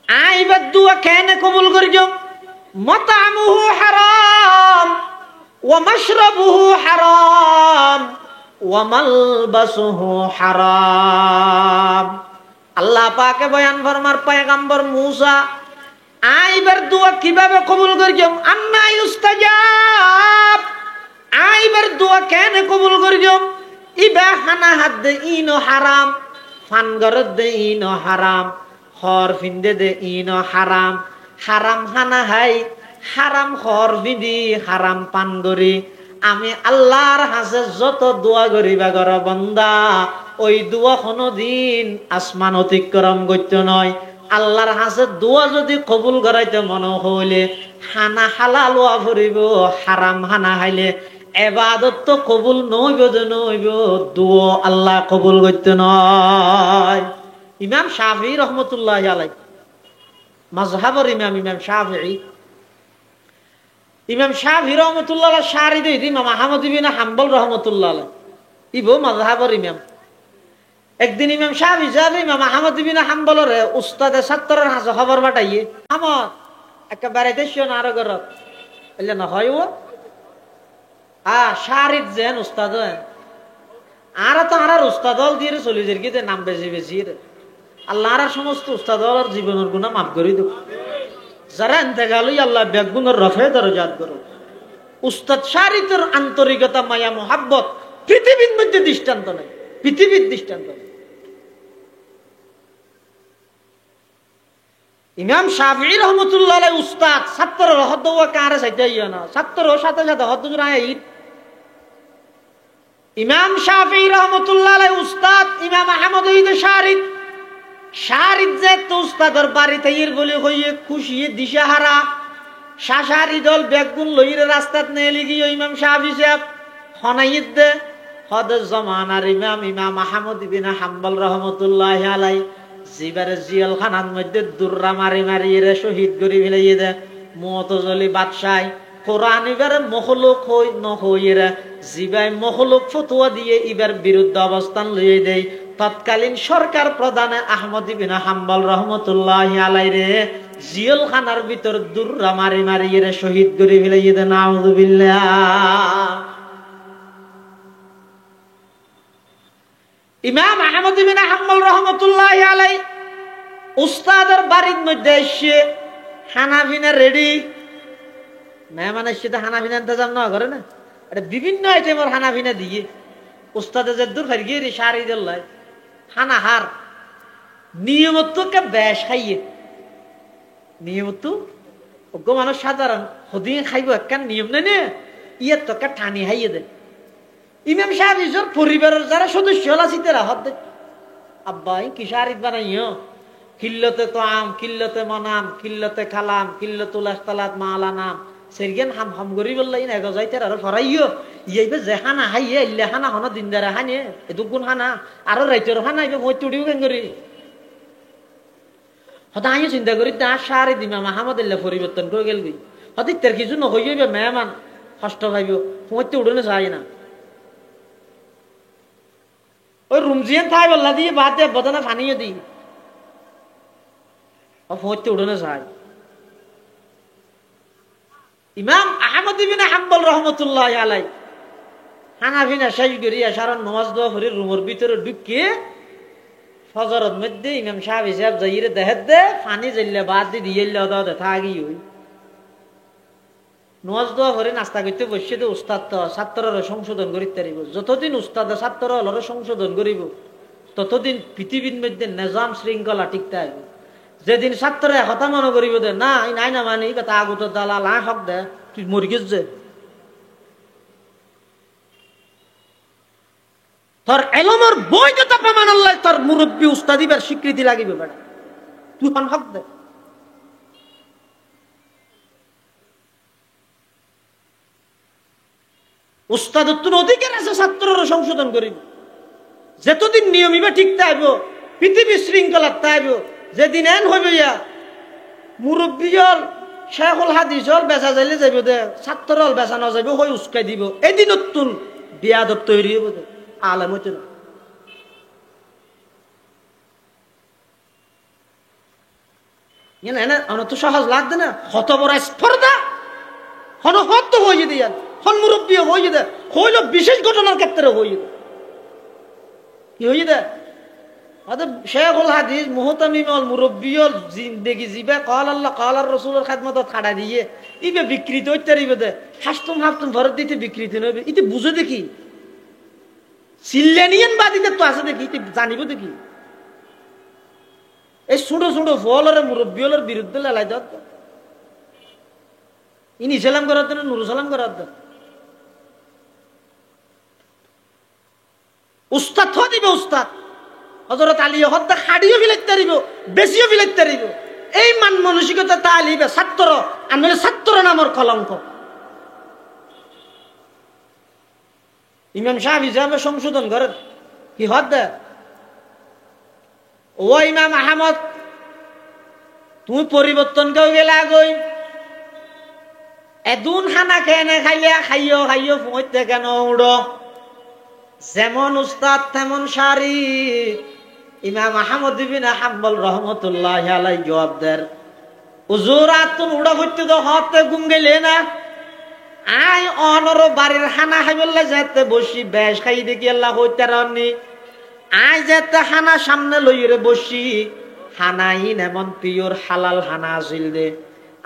আইবার দোয়া কেনে কবুল করিজম মাতামুহু হারাম ওয়া মাশরাবুহু হারাম ওয়া মালবাসুহু হারাম আল্লাহ পাকে বয়ান ফরমার পয়গম্বর মুসা আইবার দোয়া কিভাবে কবুল করিজম আন্না ইউস্তাজাব আইবার দোয়া কেন কবুল করিজম ইবা হানা হাত দে ইনো হারাম ফান গরদ দে ইনো হারাম হর ফিন্দে দে ইনো হারাম হারাম হানা হাই হারাম হর বিদি হারাম পান গরি আমি আল্লাহর হাসে যত দোয়া করিবা গর বন্দা ওই দোয়া কোনো দিন আসমান অতিক্রম করতে নয় আল্লাহর হাসে দোয়া যদি কবুল করাইতে মনে হইলে হানা হালাল ওয়া ভরিব হারাম হানা হাইলে এবাদত তো কবুল নইব যে নইব দোয়া আল্লাহ কবুল করতে নয় ইমাম শাফিঈ রহমতুল্লাহি আলাইহি মাযহাবের ইমাম শাফিঈ ইমাম শাফিঈ রহমতুল্লাহ আলাইহি শারিদ ইমাম আহমদ ইবনে হাম্বল রহমতুল্লাহ আলাইহি ইবো মাযহাবের ইমাম একদিন ইমাম শাফিঈ যাবে ইমাম আহমদ ইবনে হাম্বলের উস্তাদে ছাত্রের হাসে খবর পাঠাইয়ে আহমদ একটা বাড়িতে শোন আরো ঘরত বললে না হয় ও শারিদ যেন উস্তাদ আর তো আর উস্তাদ দিয়ে চলি যার কি নাম বেশি বেশি আল্লাহ আর সমস্ত উস্তাদ জীবনের গুণা মাফ করে দেব যারা এতেকালই আল্লাহ বেগুনের রফে দরজাত করো উস্তাদ শারিদের আন্তরিকতা মায়া মোহাব্বত পৃথিবীর মধ্যে দৃষ্টান্ত নেই পৃথিবীর দৃষ্টান্ত নেই ইমাম শাফিঈ রহমতুল্লাহ আলাইহি উস্তাদ ছাত্রর হদ ওয়া কারে সাইতাইয়া না ছাত্রর সাথে সাথে হদ জুরাই ইমাম শাফিঈ রহমতুল্লাহ আলাইহি উস্তাদ ইমাম আহমদ ইবনে শারিদ শারিদ যে তো উস্তাদর বাড়িতে ইর বলে হইয়ে খুশিয়ে দিশাহারা শাশারি দল বেগুন লইরে রাস্তাত নেলি গিয়ে ইমাম শাফিঈ সাহেব হনাইদ দে হদ জামানার ইমাম আহমদ ইবনে হাম্বল রহমতুল্লাহি আলাইহি জিবারে জিয়াল খানার মধ্যে দুররা মারি মারি রে শহীদ করি ফেলাইয়ে দে মুতাজিলি বাদশাহ কোরআন এবারে মখলুক হই নহইরা জিবাই মখলুক ফতোয়া দিয়ে এবার বিরুদ্ধে অবস্থান লইয়ে দেয় তৎকালীন সরকার প্রধান আহমদ ইবনে হাম্বল রহমতুল্লাহি আলাইহি রে জিয়াল খানার ভিতর দুররা মারি মারি রে শহীদ করি ফেলাইয়ে দে নাউযুবিল্লাহ ইমাম আহমদ ইবনে হাম্বল রহমতুল্লাহি আলাইহি উস্তাদের বাড়ির মধ্যে এসে হানাফিনা রেডি মেহমানের সাথে হানাফিনা ইন্তজাম না করে না এটা বিভিন্ন আইটেমের হানাফিনা দিয়ে উস্তাদে যে দূর ফের গিয়ে সারি দিল হানাহার নিয়মত কে বেশ খাইয়ে নিয়মত অজ্ঞ মানুষ সাধারণ হদিয়ে খাইব একখান নিয়ম নেই না ইয়ের তো টানি খাইয়ে দেয় ইমাম শাফিঈর পরিবারের যারা সদস্য আছে তারা হদ আব্বা কি শারিদ বানাইও কিল্লতে তো আম কিল্লতে মনাম কিল্লতে খালাম কিল্লতুল আখতালাত মালা নাম সেরগেন হাম হাম গরি বললাই না গজাইতে আর ফরাইও ইয়েবে যে খানা হাইয়ে ইল্লে খানা হন দিনদারে হানে এ দুগুণ খানা আরো রাইতের খানা ইবে মই তুড়িও কেন করি হয়তো আমিও চিন্তা করি না সারে দিমা মাহমদ ইল্লা পরিবর্তন করে গেল গই হয়তো তার কিছু নহইবে মেহমান কষ্ট পাইব পৌঁছতে উড়নে চাই না ওই রুমজিয়ান থাই বল্লা দিয়ে বাদ দে বদনা ফানিয়ে দিই পৌঁছতে উড়নে চাই ইমাম আহমদ ইবনে হাম্বল রহমতুল্লাহ আলাই হানাফিনা শেষ করিয়া সারা নামাজ দোয়া করে রুমের ভিতরে ঢুকিয়ে ফজরের মধ্যে ইমাম সাহেব হিসাব যাইরে দেহের দে ফানি জ্বললে বাদ দিয়ে দিয়ে থাকি হই নামাজ দোয়া করে নাস্তা করতে বসে তো উস্তাদ তো ছাত্ররা সংশোধন করিতে পারিব যতদিন উস্তাদ ছাত্র হলরে সংশোধন করিব ততদিন পৃথিবীর মধ্যে নিজাম শৃঙ্খলা টিকতে আসব যেদিন ছাত্র কথা মনে করিব দে না নাই না মানি তা আগত দালাল হক দে তুই মরি গেছে তোর এলমের বৈধতা প্রমাণ আল্লাহ তোর মুরব্বী উস্তাদিবার স্বীকৃতি লাগিবে বেটা তুই হক দে উস্তাদত্বের অধিকার আছে ছাত্ররা সংশোধন করিব যতদিন নিয়মিবে ঠিক তাইব পৃথিবী শৃঙ্খলা তাইব যেদিন এন হইবে ইয়া মুরব্বী হল শেখুল হাদিস হল বেচা যাইলে যাইব দে ছাত্র হল বেচা না যাইব হই উস্কাই দিব এদিন নতুন বিয়াদব তৈরি হইব দে আলেম হইতে না তো সহজ লাগবে না হত বড় স্পর্ধা হন হত হয়ে দিয়ে হন মুরব্বী হয়ে দে হইল বিশেষ ঘটনার ক্ষেত্রে হয়ে দে কি হয়ে দে শেখুল হাদিস মুহতামিমল মুরব্বীল জিন্দেগি জিবে কাল আল্লাহ কাল আর রসুলের খাদমত খাড়া দিয়ে ইবে বিকৃত হইতে পারিবে দে হাসতুম হাফতুম ভরত দিতে বিকৃত নইবে ইতে বুঝে দেখি সিল্লেনিয়ান বাদীদের তো আছে দেখি ইতে জানিব দেখি এই ছোট ছোট ফলের মুরব্বীলের বিরুদ্ধে লেলাই দেওয়ার তো ইনি সালাম করার দেন নুরু সালাম করার দেন উস্তাদ থ দিবে উস্তাদ হযরত আলী হত্যা খাড়িও ফিলাইতে পারিব বেশিও ফিলাইতে পারিব এই মান মানসিকতা তালিবে ছাত্র আনলে ছাত্র নামের কলঙ্ক ইমাম সাহেব হিসাবে সংশোধন করেন কি হদ দে ও ইমাম আহমদ তুমি পরিবর্তন কেউ গেলে আগই এদুন খানা খেয়ে না খাইয়া খাইও খাইও পৌঁছতে কেন উড়ো যেমন উস্তাদ তেমন সারি ইমাম আহমদ ইবনে হাম্বল রহমতুল্লাহ আলাইহি জবাব দেন হুজুর আতুন উড়া হইতে তো হতে গুম গেলে না আই অনর বাড়ির খানা খাইবলে যেতে বসি বেশ খাই দেখি আল্লাহ হইতে রানি আই যেতে খানা সামনে লইরে বসি হানাই এমন পিওর হালাল হানা আছিল দে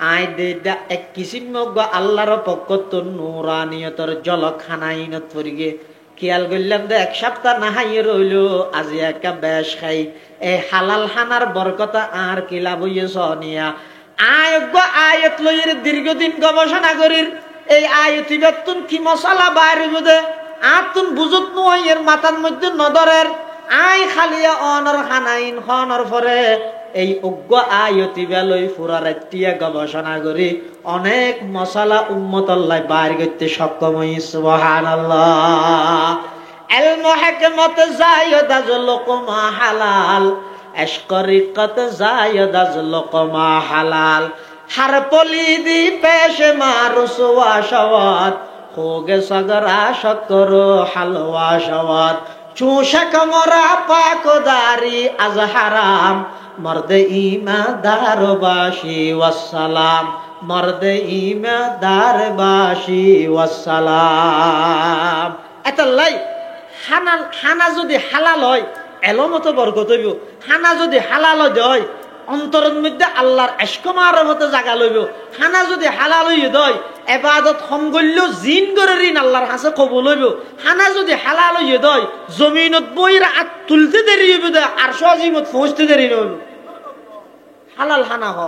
আই দে এক কিসিম আল্লাহর পক্ষ তো নুরানিয়তর জলক হানাইনত পরিগে খেয়াল করলাম দে এক সপ্তাহ না হাইয়ে রইল আজি একটা বেশ খাই এই হালাল হানার বরকতা আর কি লাভ হইয়েছ নিয়া আয়ত লইয়ের দীর্ঘদিন গবেষণা করির এই আয়তিবাতুন কি মশলা বাইরে বুঝে আতুন বুঝত নয় এর মাথার মধ্যে নদরের আই খালিয়া অনর খানাইন খনর পরে এই উগ্র আয়তিবা লই পুরা রাত্রিয়া গবেষণা করি অনেক মশলা উম্মত আল্লাহ বাইর করতে সক্ষম হই সুবহানাল্লাহ ইলম হিকমত জায়দাজ লুকমা হালাল আশকরিকত জায়দাজ লুকমা হালাল हर पलीदी पेश मारो सुवा शवात हो गे सगरा शक्करो हलवा शवात चूशक मोरा पाकोदारी अज हराम मर्द ईमानदार बाशी वस्सलाम मर्द ईमानदार बाशी वस्सलाम एतलाई हाना যদি হালাল হয় এলমত বরকত হইব হানা যদি হালাল হয় অন্তরের মধ্যে আল্লাহর ইশক মারফতে জায়গা লইব খানা যদি হালাল হইয়ে দয় ইবাদত কম করলেও জিন করে ঋণ আল্লাহর কাছে কবুল হইব খানা যদি হালাল হইয়ে দয় জমিনত বইরা আত তুলতে দেরি হইব দে আর সজিমত পৌঁছতে দেরি হইব হালাল খানা হ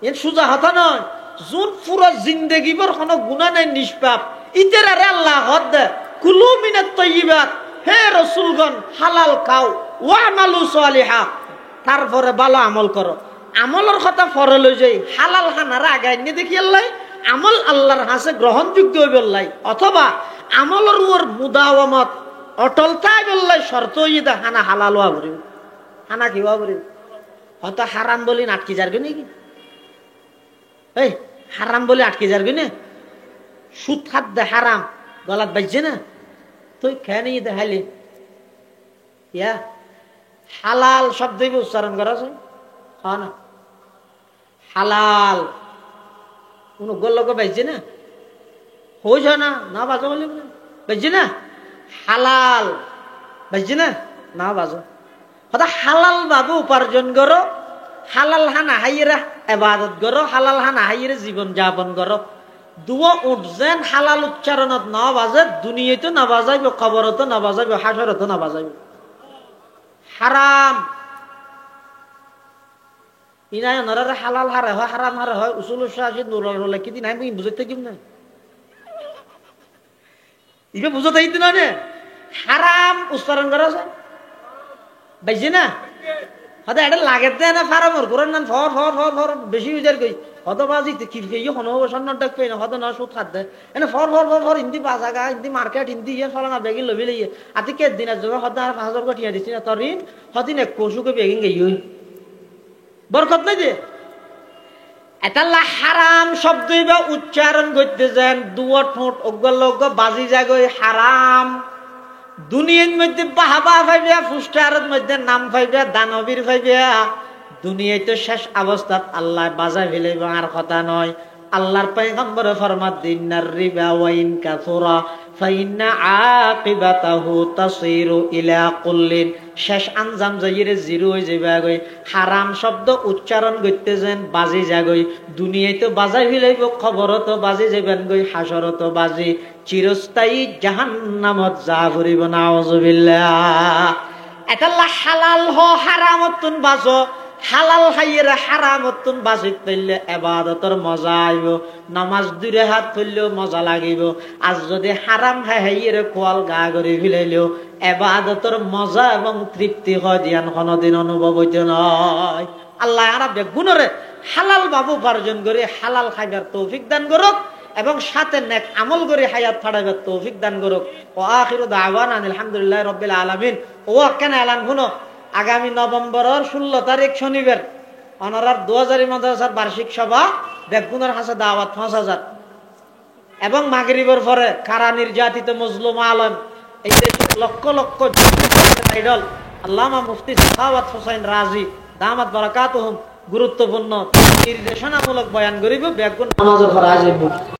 এর সুজা হতা নয় জুন পুরো জিন্দেগি ভর কোনো গুনাহ নাই নিষ্পাপ ইতেরারে আল্লাহ হদ দে কুলু মিনাত তাইয়্যিবাত হে রাসূলগণ হালাল খাও ওয়া আমালু সালিহা তারপরে ভালো আমল করো আমলের কথা পরে লই যাই হালাল খানার আগাই নিয়ে দেখি আল্লাহ আমল আল্লাহর কাছে গ্রহণযোগ্য হইবে আল্লাহ অথবা আমলের ওর মুদাওয়ামত অটলতাই বললে শর্ত ইদা হানা হালাল হওয়া ভরিব হানা কি হওয়া ভরিব হয়তো হারাম বলি আটকে যাবে নাকি এই হারাম বলে আটকে যাবে না সুদ খাদ্য হারাম গলাত বাজছে না তুই খেয়ে নিয়ে দেখাইলি ইয়া হালাল শব্দ উচ্চারণ করা আছে হ্যাঁ না হালাল কোন গোল্লকে বাজছে না হয়েছে না না বাজো বলে বাজছে না হালাল বাজছে না না বাজো হয়তো হালাল ভাবে উপার্জন করো হালাল হানা হাইয়েরা এবাদত করো হালাল হানা হাইয়েরা জীবন যাপন করো দুয়া উঠছেন হালাল উচ্চারণত না বাজে দুনিয়াতে না বাজাইব খবরত না বাজাইব হাসরত না বাজাইব হারাম ইনায় নরারে হালাল হারে হয় হারাম হারে হয় উসুল শাহিদ নুরুল হলে কি দিন আমি বুঝাইতে কিম না ইবে বুঝাতে দিন না হারাম উচ্চারণ করা আছে বাইছে না হয়তো এটা লাগে না ফারামর করেন না ফর ফর ফর ফর বেশি উজার গই হয়তো বাজি কি হনবসন্ন ডাক পেয়ে না হয়তো না সুদ খাদ্য এনে for for for for Hindi বাজাগা হিন্দি মার্কেট হিন্দি ইয়ে ফলানা বেগিন লবি লইয়ে আতি কে দিন আজ হয়তো আর 5,000 কঠিয়া দিচ্ছি না তোর ঋণ হদিন এক কৌশুকে বেগিন গই বরকত নাই যে এটা হারাম শব্দ উচ্চারণ করতে যান দুয়া ঠোঁট অজ্ঞ বাজি যাগই হারাম দুনিয়ার মধ্যে বাহাবা পাইবা ফুস্টারের মধ্যে নাম পাইবা দানবীর পাইবা দুনিয়ায় তো শেষ অবস্থাত আল্লাহ বাজাই ফেলাইব আর কথা নয় আল্লাহর পয়গম্বরে ফরমাত দিনার রিবা ওয়া ইন কাসুরা ফাইন্না আকিবাতাহু তাসিরু ইলা কুল্লিন শেষ আঞ্জাম যাইরে জিরো হয়ে যাবে গই হারাম শব্দ উচ্চারণ করতে যেন বাজি যাগই দুনিয়ায় তো বাজাই ফেলাইব খবরত তো বাজি যাবেন গই হাসরত বাজি চিরস্থায়ী জাহান্নামত যা করিব নাউযুবিল্লাহ এটা হালাল হ হারামতুন বাজো হালাল খাইয়ের হারামতুন বাজিত পাইলে এবাদতর মজা আইব নামাজ দুরে হাত ফেললেও মজা লাগিব আর যদি হারাম খাইয়ের কোয়াল গা করে ফেলাইলেও এবাদতর মজা এবং তৃপ্তি হয় দিয়ান কোনদিন অনুভব হইতে নয় আল্লাহ আর বেগুনরে হালাল বাবু উপার্জন করে হালাল খাইবার তৌফিক দান করুক এবং সাথে নেক আমল করে হায়াত ফাড়াবার তৌফিক দান করুক ও আখিরু দাওয়ানা আলহামদুলিল্লাহি রাব্বিল আলামিন ও কেন এলান শুনো আগামী নভেম্বরের 16 তারিখ শনিবার অনারার 2000 মাদ্রাসার বার্ষিক সভা বেগুনের হাসে দাওয়াত 5000 এবং মাগরিবের পরে কারা নির্যাতিত মজলুম আলম এই লক্ষ লক্ষ আইডল আল্লামা মুফতি সাখাওয়াত হোসেন রাজি দামাত বারাকাতুহুম গুরুত্বপূর্ণ নির্দেশনামূলক বয়ান করিব বেগুন নামাজের পর আসিব